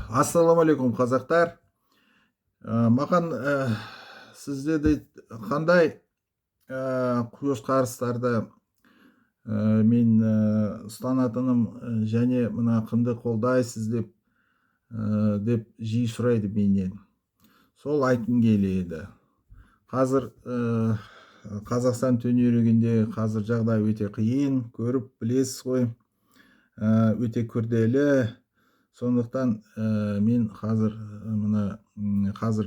Ассаламу алейкум қазақтар. Маған сізде де қандай көзқарастарды мен ұстанатыным және мына кімді қолдайсыз деп жиі сұрайды менен. Сол айтқым келеді. Қазір Қазақстан төңірегінде қазір жағдай өте қиын, көріп білесіз ғой, өте күрделі. Сондықтан мен қазір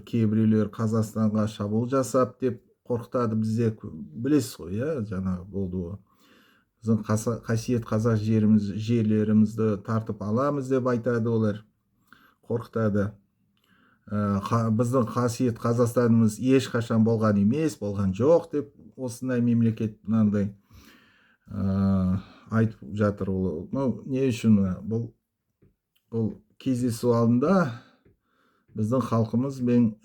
кейбіреулер Қазақстанға шабуыл жасап деп қорқытады. Бізде білесіз ғой, жаңағы болды ғой. Біздің қасиет қазақ жерлерімізді тартып аламыз деп айтады олар, қорқытады. Біздің қасиет Қазақстанымыз ешқашан болған емес, болған жоқ деп осындай мемлекет мынандай айтып жатыр. Не үшін? Бұл кездесу алдында біздің халқымыз бен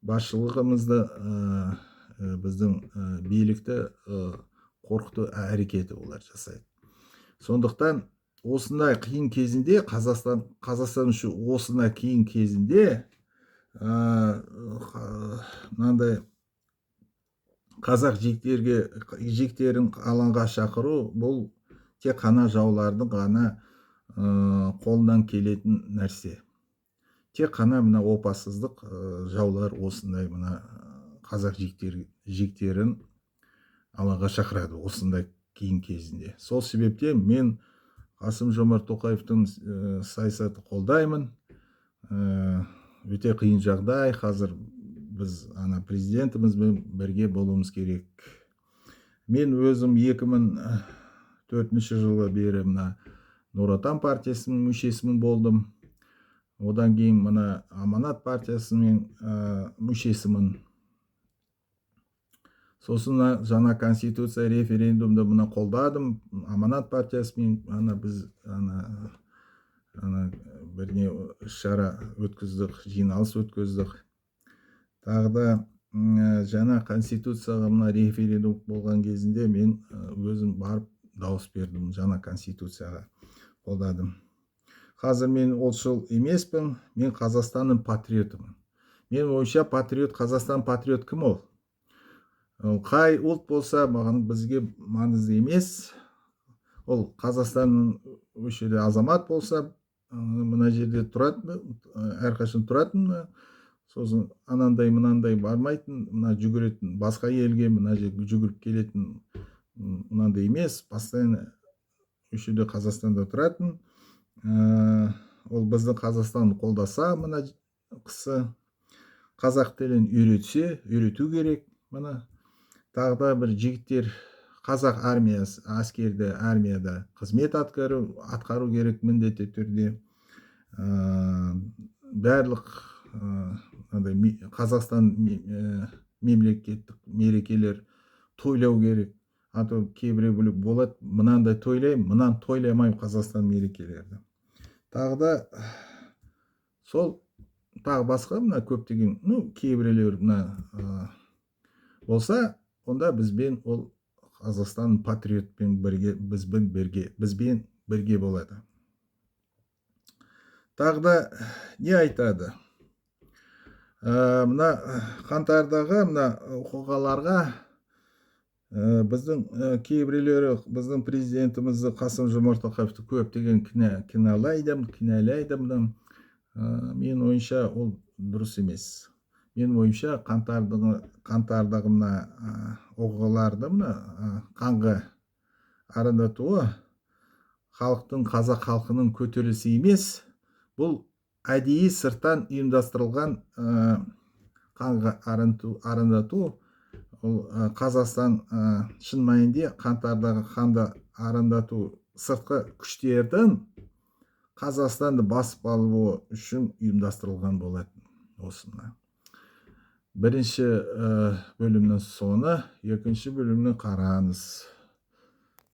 басшылығымызды біздің билікті қорқыту әрекеті олар жасайды. Сондықтан осындай қиын кезінде, Қазақстан үшін осындай қиын кезінде мынандай қазақ жектерін алаңға шақыру, бұл тек қана жаулардың ғана қолынан келетін нәрсе. Тек қана мына опасыздық жаулар осындай мына қазақ жектерін алаңға шақырады осындай қиын кезінде. Сол себептен мен Қасым-Жомарт Тоқаевтың саясатын қолдаймын. Өте қиын жағдай, қазір біз президентімізбен бірге болуымыз керек. Мен өзім 2004 жылы бері Нұр Отан партиясының мүшесімін болдым. Одан кейін мына Аманат партиясының мүшесімін. Сосын жаңа конституция референдумды қолдадым. Аманат партиясымен біз бірне шара өткіздік, жиналыс өткіздік. Тағы да жаңа конституцияға референдум болған кезінде мен өзім барып дауыс бердім, жаңа конституцияға қолдадым. Қазір мен олшыл емеспін, мен Қазақстанның патриотымын. Мен ойша патриот, Қазақстан патриот кім ол? Қай ұлт болса, бізге маңызды емес. Ол Қазақстанның өшеде азамат болса, мына жерде тұратын, әрқашан тұратын, сосын анандай-мынандай бармайтын, жүгіретін, басқа елге жүгіріп келетін мынандай емес, постоянно өшеде Қазақстанда тұратын. Ол біздің Қазақстанды қолдаса, мына қысы қазақ тілін үйрету керек. Тағы да бір жігіттер қазақ армиясы, армияда қызмет атқару керек міндетті түрде. Барлық Қазақстан мемлекеттік мерекелер тойлау керек. Кейбіреу болады, мынандай тойлаймын, мынаны тойламаймын Қазақстан мерекелерді. Тағы да сол тағы басқа көптеген кейбіреулер болса, онда бізбен ол Қазақстан патриотпен бізбен бірге болады. Тағы да не айтады? Мына қаңтардағы оқиғаларға біздің кейбіреулері біздің президентімізді Қасым-Жомарт Тоқаевты көптеген кінәлайды. Мен ойымша ол дұрыс емес. Мен ойымша қаңтардағы оқиғаларды қанға арандатуы қазақ халқының көтерілісі емес, бұл әдейі сырттан ұйымдастырылған қанға арандату. Ол Қазақстан шын мәнінде қаңтардағы қанды арандату сыртқы күштердің Қазақстанды басып алуы үшін ұйымдастырылған болатын. Осында бірінші бөлімнің соңы, екінші бөлімні қараңыз.